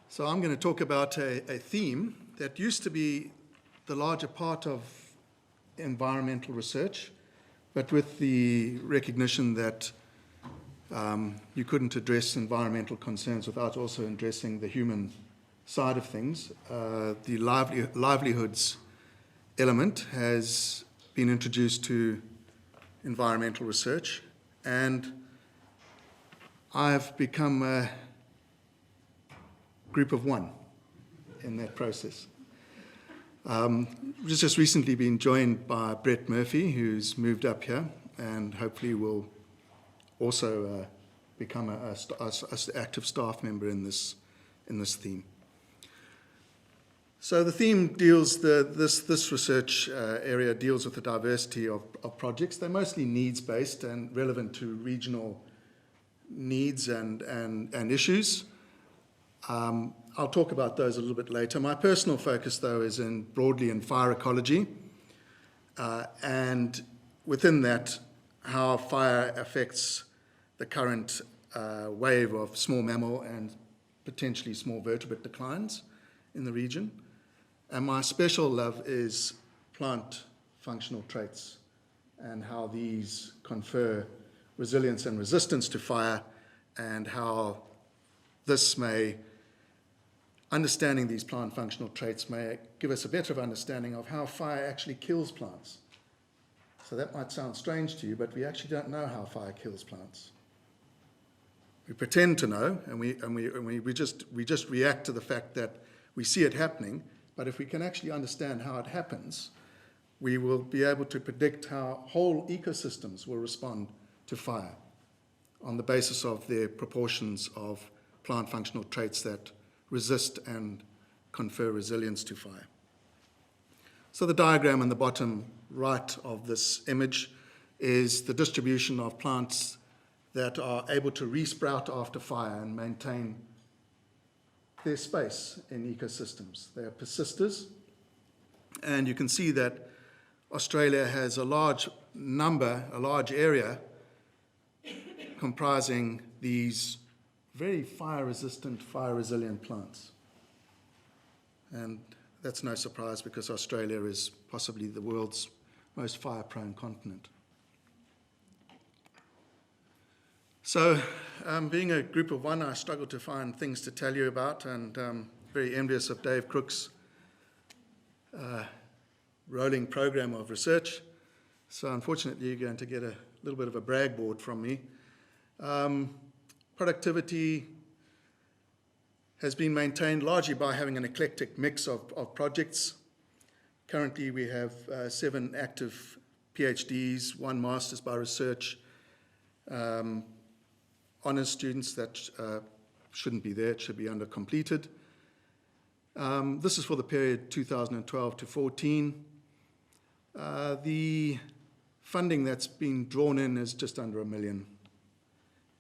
So I'm going to talk about a theme that used to be the larger part of environmental research, but with the recognition that you couldn't address environmental concerns without also addressing the human side of things, the livelihoods element has been introduced to environmental research, and I've become a group of one in that process. We've just recently been joined by Brett Murphy, who's moved up here and hopefully will also become an active staff member in this theme. So the theme deals, this research area deals with the diversity of projects. They're mostly needs-based and relevant to regional needs and issues. I'll talk about those a little bit later. My personal focus, though, is broadly in fire ecology, and within that, how fire affects the current wave of small mammal and potentially small vertebrate declines in the region. And my special love is plant functional traits and how these confer resilience and resistance to fire, and how understanding these plant functional traits may give us a better understanding of how fire actually kills plants. So that might sound strange to you, but we actually don't know how fire kills plants. We pretend to know, and we just react to the fact that we see it happening. But if we can actually understand how it happens, we will be able to predict how whole ecosystems will respond to fire on the basis of their proportions of plant functional traits that resist and confer resilience to fire. So the diagram on the bottom right of this image is the distribution of plants that are able to resprout after fire and maintain their space in ecosystems. They are persisters, and you can see that Australia has a large area comprising these very fire-resistant, fire-resilient plants. And that's no surprise, because Australia is possibly the world's most fire-prone continent. So, being a group of one, I struggle to find things to tell you about, and very envious of Dave Crook's rolling program of research. So unfortunately, you're going to get a little bit of a brag board from me. Productivity has been maintained largely by having an eclectic mix of projects. Currently, we have 7 active PhDs, 1 master's by research, honours students that shouldn't be there, it should be under completed. This is for the period 2012 to 14. The funding that's been drawn in is just under $1 million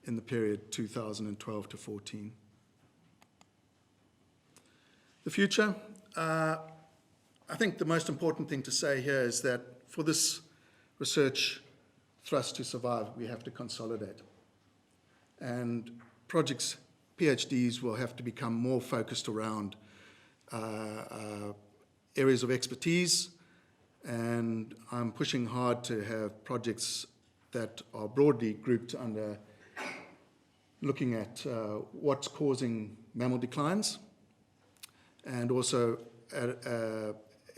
in the period 2012 to 14. The future, I think the most important thing to say here is that for this research thrust to survive, we have to consolidate. And projects, PhDs, will have to become more focused around areas of expertise, and I'm pushing hard to have projects that are broadly grouped under looking at what's causing mammal declines, and also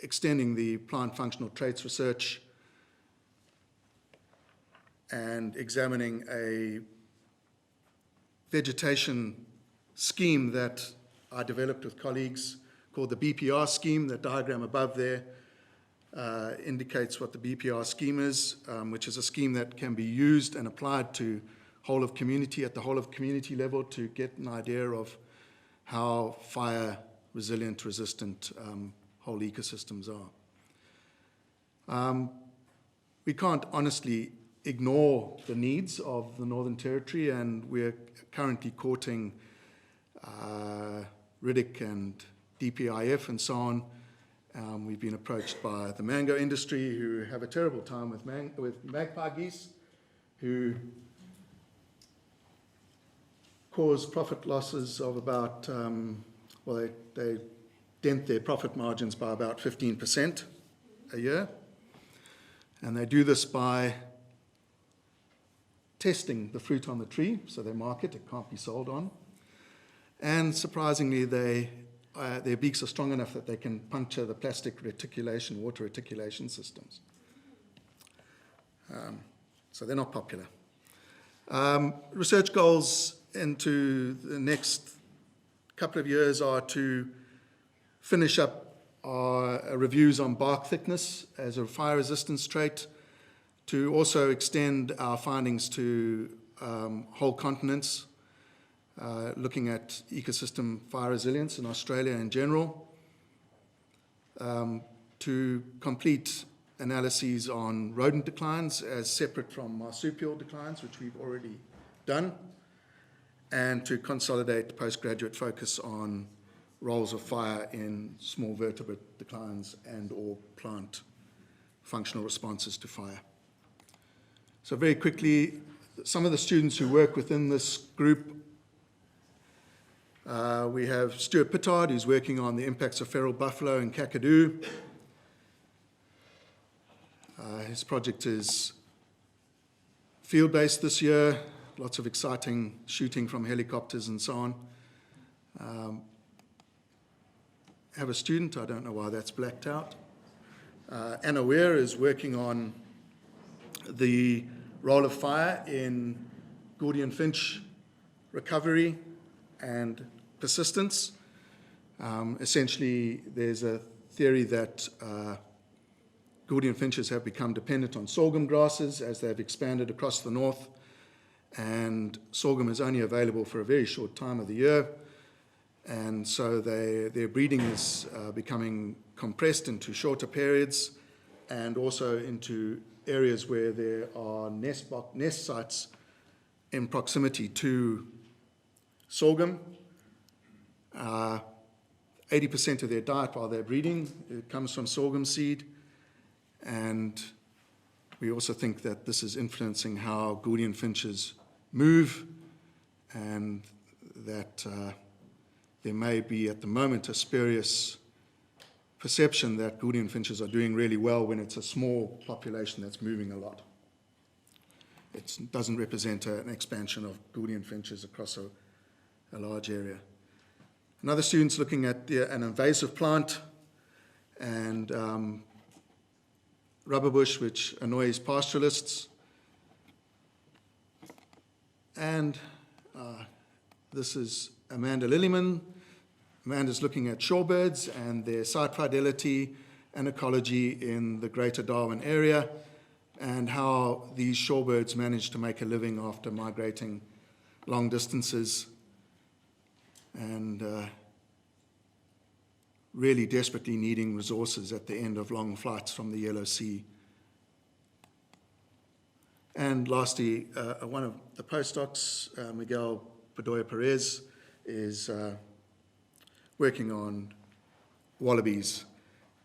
extending the plant functional traits research and examining a vegetation scheme that I developed with colleagues called the BPR scheme. The diagram above there indicates what the BPR scheme is, which is a scheme that can be used and applied to whole of community, at the whole of community level, to get an idea of how fire resilient, resistant whole ecosystems are. We can't honestly ignore the needs of the Northern Territory, and we're currently courting RIDIC and DPIF and so on. We've been approached by the mango industry, who have a terrible time with magpie geese, who cause profit losses of about well, they dent their profit margins by about 15% a year. And they do this by testing the fruit on the tree, so they mark it, it can't be sold on. And surprisingly, their beaks are strong enough that they can puncture the plastic reticulation, water reticulation systems. So they're not popular. Research goals into the next couple of years are to finish up our reviews on bark thickness as a fire resistance trait, to also extend our findings to whole continents, looking at ecosystem fire resilience in Australia in general, to complete analyses on rodent declines as separate from marsupial declines, which we've already done, and to consolidate postgraduate focus on roles of fire in small vertebrate declines and or plant functional responses to fire. So very quickly, some of the students who work within this group, we have Stuart Pittard, who's working on the impacts of feral buffalo in Kakadu. His project is field-based this year, lots of exciting shooting from helicopters and so on. Have a student, I don't know why that's blacked out. Anna Weir is working on the role of fire in Gordian finch recovery and persistence. Essentially, there's a theory that Gordian finches have become dependent on sorghum grasses as they've expanded across the north, and sorghum is only available for a very short time of the year, and so their breeding is becoming compressed into shorter periods and also into areas where there are nest sites in proximity to sorghum. 80% of their diet while they're breeding, it comes from sorghum seed. And we also think that this is influencing how Gordian finches move, and that there may be at the moment a spurious perception that Gordian finches are doing really well when it's a small population that's moving a lot. It doesn't represent an expansion of Gordian finches across a large area. Another student's looking at an invasive plant and rubber bush, which annoys pastoralists. And this is Amanda Lillyman. Amanda's looking at shorebirds and their site fidelity and ecology in the Greater Darwin area, and how these shorebirds manage to make a living after migrating long distances and really desperately needing resources at the end of long flights from the Yellow Sea. And lastly, one of the postdocs, Miguel Bedoya Perez, is working on wallabies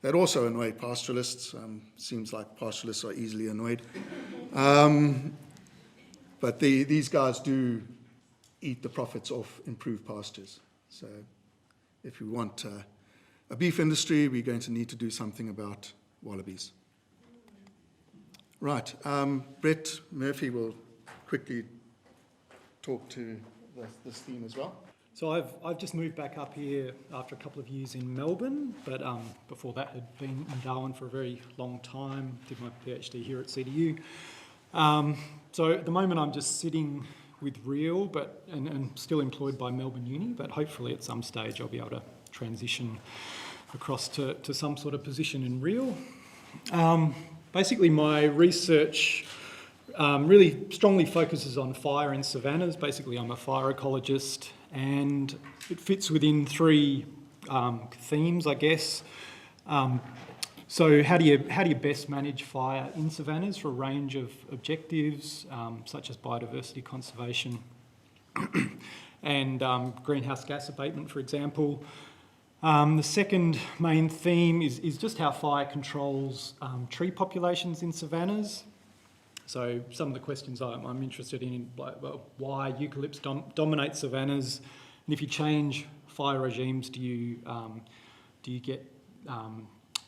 that also annoy pastoralists. Seems like pastoralists are easily annoyed. But these guys do eat the profits off improved pastures. So if we want a beef industry, we're going to need to do something about wallabies. Right, Brett Murphy will quickly talk to this theme as well. So I've just moved back up here after a couple of years in Melbourne, but before that had been in Darwin for a very long time, did my PhD here at CDU. So at the moment I'm just sitting with Real, and still employed by Melbourne Uni, but hopefully at some stage I'll be able to transition across to some sort of position in Real. Basically my research really strongly focuses on fire in savannas. Basically I'm a fire ecologist, and it fits within three themes, I guess. So how do you best manage fire in savannas for a range of objectives, such as biodiversity conservation and greenhouse gas abatement, for example. The second main theme is just how fire controls tree populations in savannas. So some of the questions I'm interested in, like, well, why eucalypts dominate savannas, and if you change fire regimes do you get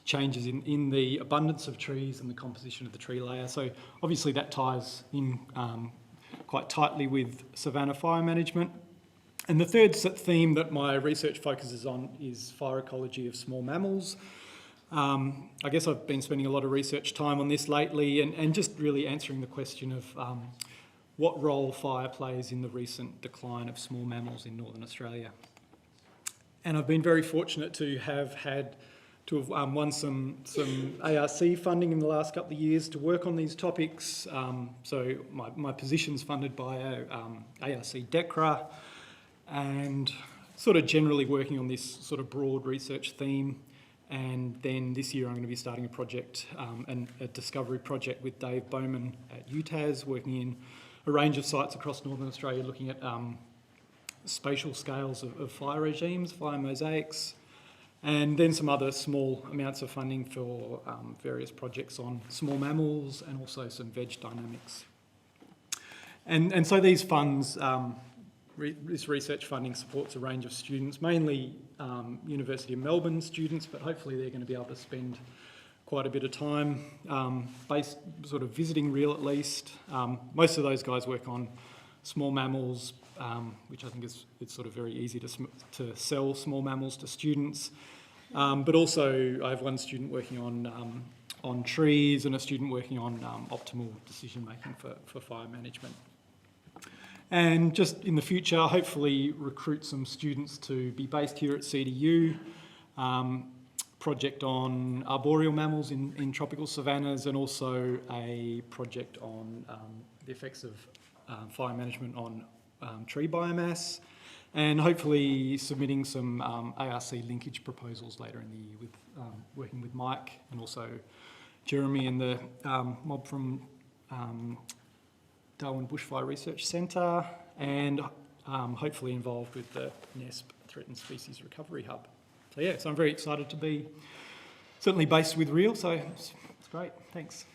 changes in the abundance of trees and the composition of the tree layer? So obviously that ties in quite tightly with savanna fire management. And the third theme that my research focuses on is fire ecology of small mammals. I guess I've been spending a lot of research time on this lately and just really answering the question of what role fire plays in the recent decline of small mammals in Northern Australia. And I've been very fortunate to have won some ARC funding in the last couple of years to work on these topics. So my position's funded by ARC DECRA, and sort of generally working on this sort of broad research theme. And then this year I'm going to be starting a project, a discovery project with Dave Bowman at UTAS, working in a range of sites across Northern Australia, looking at spatial scales of fire regimes, fire mosaics, and then some other small amounts of funding for various projects on small mammals and also some veg dynamics. And so these funds, this research funding supports a range of students, mainly University of Melbourne students, but hopefully they're going to be able to spend quite a bit of time based, sort of visiting REAL at least. Most of those guys work on small mammals, which I think it's sort of very easy to sell small mammals to students. But also I have one student working on trees and a student working on optimal decision making for fire management. And just in the future, hopefully recruit some students to be based here at CDU, project on arboreal mammals in tropical savannas, and also a project on the effects of fire management on tree biomass, and hopefully submitting some ARC linkage proposals later in the year with working with Mike and also Jeremy and the mob from Darwin Bushfire Research Centre, and hopefully involved with the NESP Threatened Species Recovery Hub. So yeah, so I'm very excited to be certainly based with REAL, so it's great, thanks.